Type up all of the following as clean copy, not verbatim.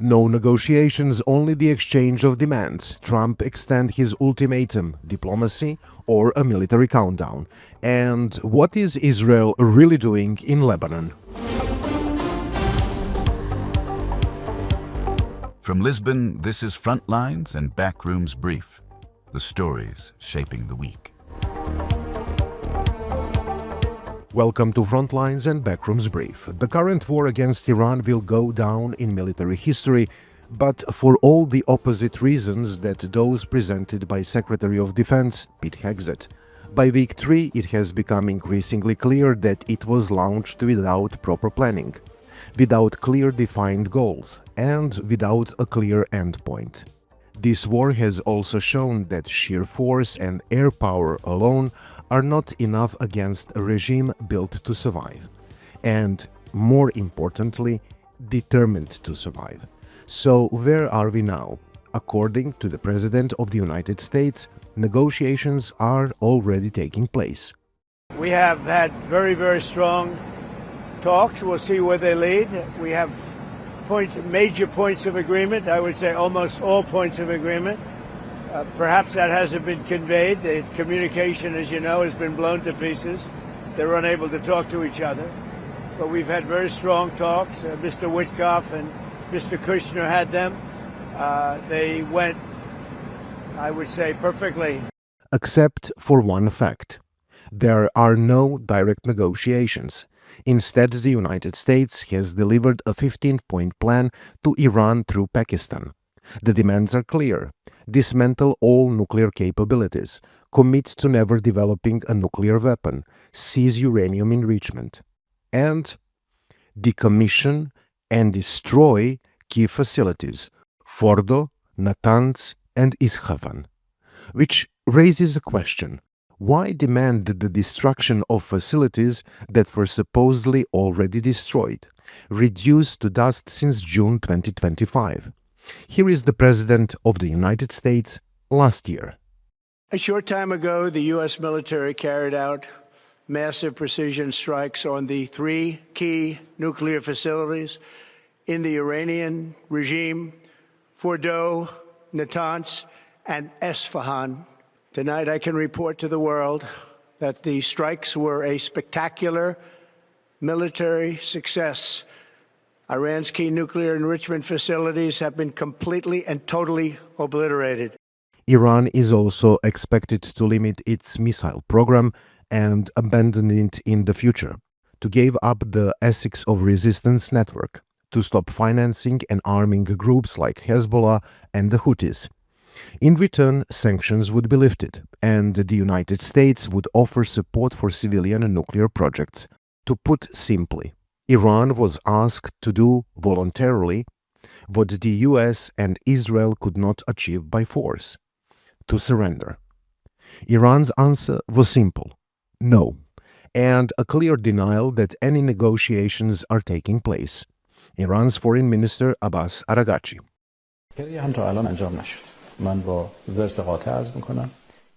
No negotiations, only the exchange of demands. Trump extend his ultimatum, diplomacy or a military countdown. And what is Israel really doing in Lebanon? From Lisbon, this is Frontlines and Backrooms Brief, the stories shaping the week. Welcome to Frontlines and Backrooms Brief. The current war against Iran will go down in military history, but for all the opposite reasons that those presented by Secretary of Defense Pete Hegseth. By week 3, it has become increasingly clear that it was launched without proper planning, without clear defined goals, and without a clear endpoint. This war has also shown that sheer force and air power alone are not enough against a regime built to survive, and, more importantly, determined to survive. So where are we now? According to the President of the United States, negotiations are already taking place. We have had very strong talks. We'll see where they lead. We have major points of agreement. I would say almost all points of agreement. Perhaps that hasn't been conveyed. The communication, as you know, has been blown to pieces. They're unable to talk to each other. But we've had very strong talks. Mr. Witkoff and Mr. Kushner had them. They went, I would say, perfectly. Except for one fact. There are no direct negotiations. Instead, the United States has delivered a 15-point plan to Iran through Pakistan. The demands are clear. Dismantle all nuclear capabilities, commit to never developing a nuclear weapon, cease uranium enrichment, and decommission and destroy key facilities, Fordo, Natanz, and Isfahan. Which raises a question. Why demand the destruction of facilities that were supposedly already destroyed, reduced to dust since June 2025? Here is the President of the United States last year. A short time ago, the U.S. military carried out massive precision strikes on the 3 key nuclear facilities in the Iranian regime, Fordo, Natanz, and Esfahan. Tonight, I can report to the world that the strikes were a spectacular military success. Iran's key nuclear enrichment facilities have been completely and totally obliterated. Iran is also expected to limit its missile program and abandon it in the future, to give up the Escalates of resistance network, to stop financing and arming groups like Hezbollah and the Houthis. In return, sanctions would be lifted, and the United States would offer support for civilian and nuclear projects. To put simply, Iran was asked to do voluntarily what the US and Israel could not achieve by force: to surrender. Iran's answer was simple: no, and a clear denial that any negotiations are taking place. Iran's Foreign Minister Abbas Araghchi.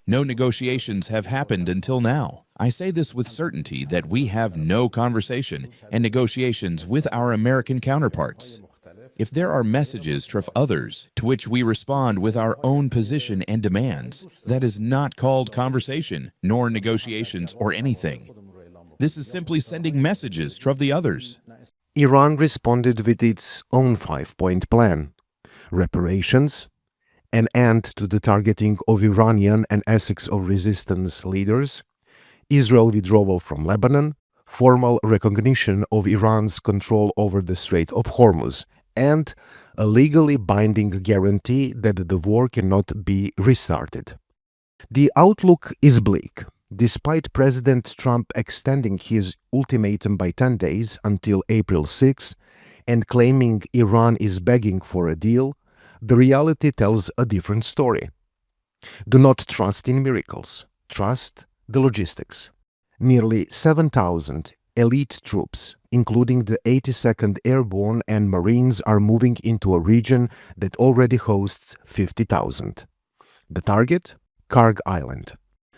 No negotiations have happened until now. I say this with certainty that we have no conversation and negotiations with our American counterparts. If there are messages from others to which we respond with our own position and demands, that is not called conversation, nor negotiations or anything. This is simply sending messages from the others. Iran responded with its own 5-point plan: reparations, an end to the targeting of Iranian and Essex of resistance leaders, Israel withdrawal from Lebanon, formal recognition of Iran's control over the Strait of Hormuz, and a legally binding guarantee that the war cannot be restarted. The outlook is bleak. Despite President Trump extending his ultimatum by 10 days until April 6 and claiming Iran is begging for a deal, the reality tells a different story. Do not trust in miracles. Trust the logistics. Nearly 7,000 elite troops, including the 82nd Airborne and Marines, are moving into a region that already hosts 50,000. The target? Kharg Island.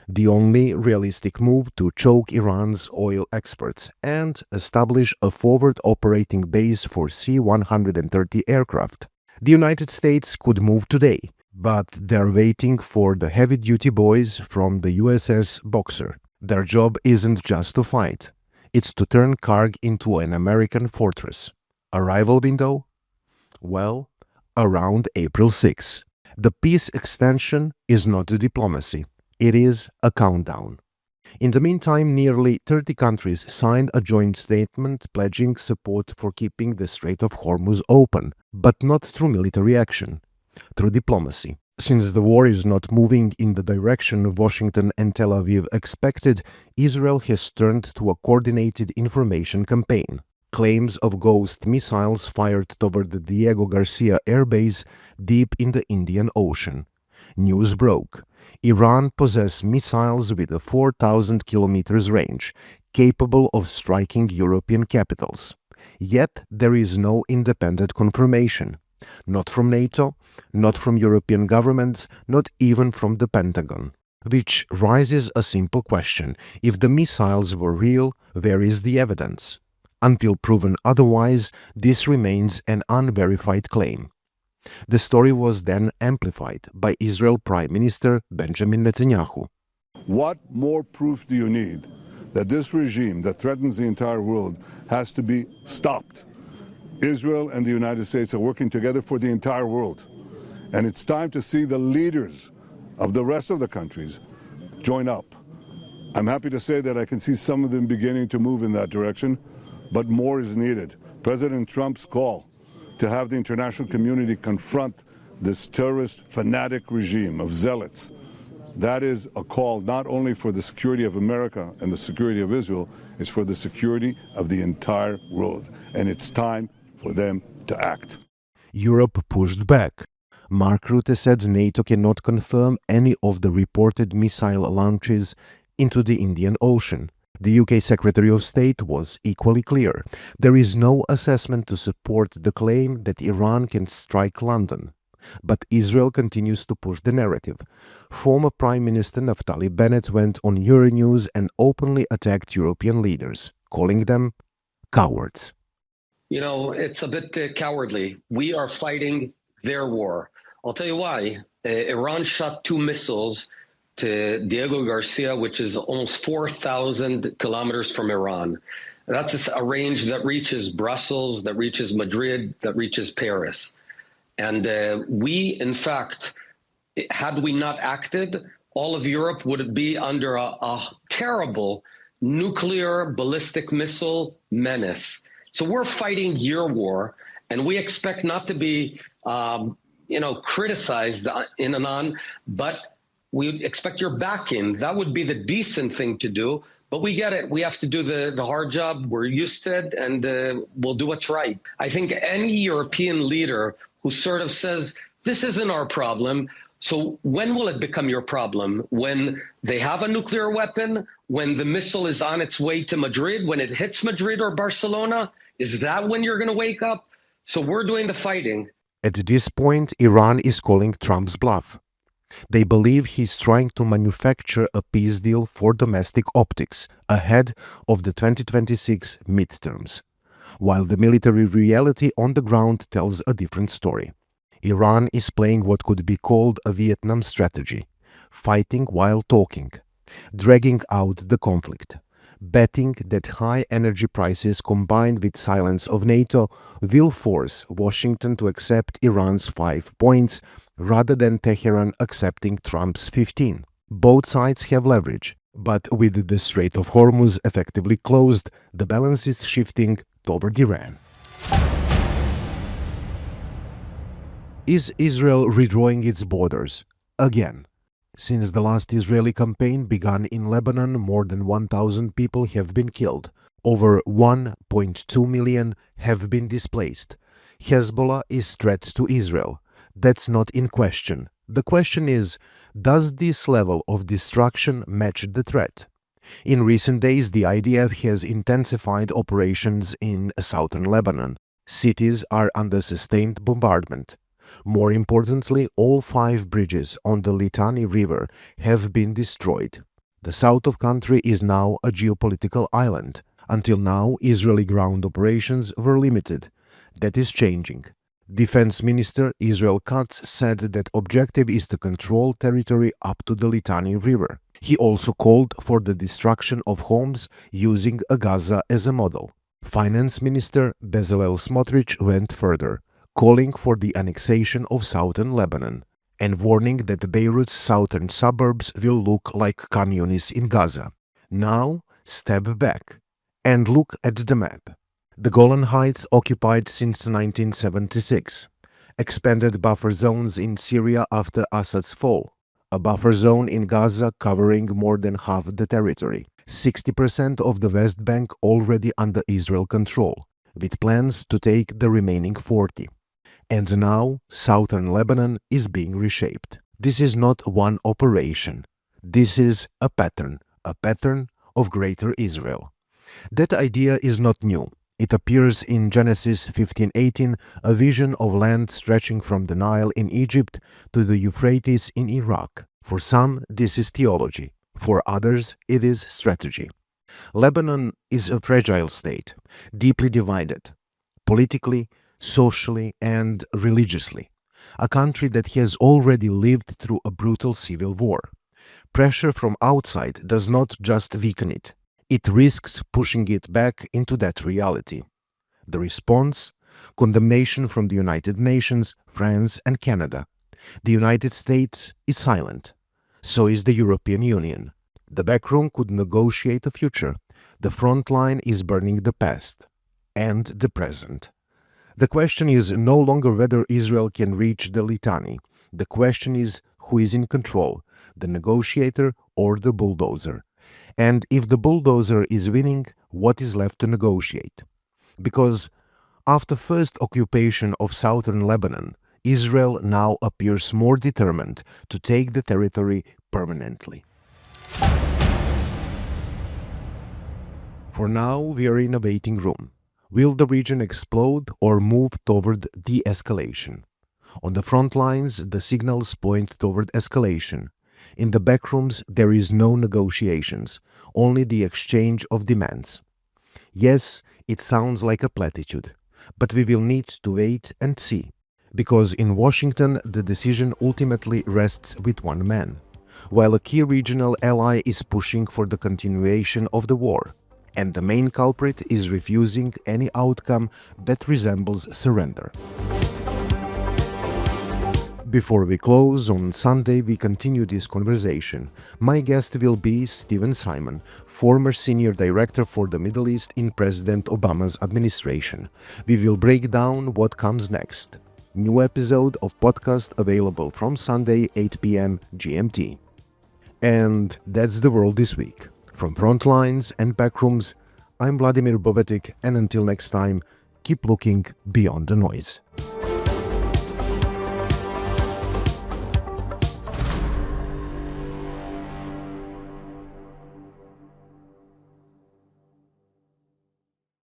The only realistic move to choke Iran's oil exports and establish a forward operating base for C-130 aircraft, The United States could move today, but they're waiting for the heavy-duty boys from the USS Boxer. Their job isn't just to fight. It's to turn Kharg into an American fortress. Arrival window? Well, around April 6. The peace extension is not a diplomacy. It is a countdown. In the meantime, nearly 30 countries signed a joint statement pledging support for keeping the Strait of Hormuz open, but not through military action, through diplomacy. Since the war is not moving in the direction Washington and Tel Aviv expected, Israel has turned to a coordinated information campaign. Claims of ghost missiles fired toward the Diego Garcia Air Base deep in the Indian Ocean. News broke. Iran possesses missiles with a 4,000 kilometers range, capable of striking European capitals. Yet there is no independent confirmation. Not from NATO, not from European governments, not even from the Pentagon. Which raises a simple question. If the missiles were real, where is the evidence? Until proven otherwise, this remains an unverified claim. The story was then amplified by Israel Prime Minister Benjamin Netanyahu. What more proof do you need that this regime that threatens the entire world has to be stopped? Israel and the United States are working together for the entire world. And it's time to see the leaders of the rest of the countries join up. I'm happy to say that I can see some of them beginning to move in that direction, but more is needed. President Trump's call to have the international community confront this terrorist fanatic regime of zealots, that is a call not only for the security of America and the security of Israel, it's for the security of the entire world. And it's time for them to act. Europe pushed back. Mark Rutte said NATO cannot confirm any of the reported missile launches into the Indian Ocean. The UK Secretary of State was equally clear. There is no assessment to support the claim that Iran can strike London. But Israel continues to push the narrative. Former Prime Minister Naftali Bennett went on Euronews and openly attacked European leaders, calling them cowards. You know, it's a bit cowardly. We are fighting their war. I'll tell you why. Iran shot 2 missiles to Diego Garcia, which is almost 4,000 kilometers from Iran. That's a range that reaches Brussels, that reaches Madrid, that reaches Paris. And we, in fact, had we not acted, all of Europe would be under a terrible nuclear ballistic missile menace. So we're fighting your war, and we expect not to be, criticized in and on, but we expect your backing. That would be the decent thing to do. But we get it. We have to do the hard job. We're used to it, and we'll do what's right. I think any European leader who sort of says, this isn't our problem, so when will it become your problem? When they have a nuclear weapon? When the missile is on its way to Madrid? When it hits Madrid or Barcelona? Is that when you're going to wake up? So we're doing the fighting. At this point, Iran is calling Trump's bluff. They believe he's trying to manufacture a peace deal for domestic optics ahead of the 2026 midterms, while the military reality on the ground tells a different story. Iran is playing what could be called a Vietnam strategy, fighting while talking, dragging out the conflict, betting that high energy prices combined with silence of NATO will force Washington to accept Iran's 5 points rather than Tehran accepting Trump's 15. Both sides have leverage, but with the Strait of Hormuz effectively closed, the balance is shifting toward Iran. Is Israel redrawing its borders again? Since the last Israeli campaign began in Lebanon, more than 1,000 people have been killed. Over 1.2 million have been displaced. Hezbollah is threat to Israel. That's not in question. The question is, does this level of destruction match the threat? In recent days, the IDF has intensified operations in southern Lebanon. Cities are under sustained bombardment. More importantly, all 5 bridges on the Litani River have been destroyed. The south of country is now a geopolitical island. Until now, Israeli ground operations were limited. That is changing. Defense Minister Israel Katz said that objective is to control territory up to the Litani River. He also called for the destruction of homes using Gaza as a model. Finance Minister Bezalel Smotrich went further, calling for the annexation of southern Lebanon and warning that Beirut's southern suburbs will look like Khan Yunis in Gaza. Now, step back and look at the map. The Golan Heights occupied since 1976, expanded buffer zones in Syria after Assad's fall, a buffer zone in Gaza covering more than half the territory, 60% of the West Bank already under Israel control, with plans to take the remaining 40%. And now, southern Lebanon is being reshaped. This is not one operation. This is a pattern of greater Israel. That idea is not new. It appears in Genesis 15:18, a vision of land stretching from the Nile in Egypt to the Euphrates in Iraq. For some, this is theology. For others, it is strategy. Lebanon is a fragile state, deeply divided, politically, socially, and religiously. A country that has already lived through a brutal civil war. Pressure from outside does not just weaken it. It risks pushing it back into that reality. The response? Condemnation from the United Nations, France, and Canada. The United States is silent. So is the European Union. The backroom could negotiate a future. The front line is burning the past and the present. The question is no longer whether Israel can reach the Litani. The question is who is in control, the negotiator or the bulldozer. And if the bulldozer is winning, what is left to negotiate? Because after first occupation of southern Lebanon, Israel now appears more determined to take the territory permanently. For now, we are in a waiting room. Will the region explode or move toward de-escalation? On the front lines, the signals point toward escalation. In the backrooms, there is no negotiations, only the exchange of demands. Yes, it sounds like a platitude, but we will need to wait and see, because in Washington, the decision ultimately rests with one man, while a key regional ally is pushing for the continuation of the war, and the main culprit is refusing any outcome that resembles surrender. Before we close, on Sunday we continue this conversation. My guest will be Stephen Simon, former senior director for the Middle East in President Obama's administration. We will break down what comes next. New episode of podcast available from Sunday 8 p.m. GMT. And that's the world this week. From Frontlines and Backrooms, I'm Vladimir Bobetic, and until next time, keep looking beyond the noise.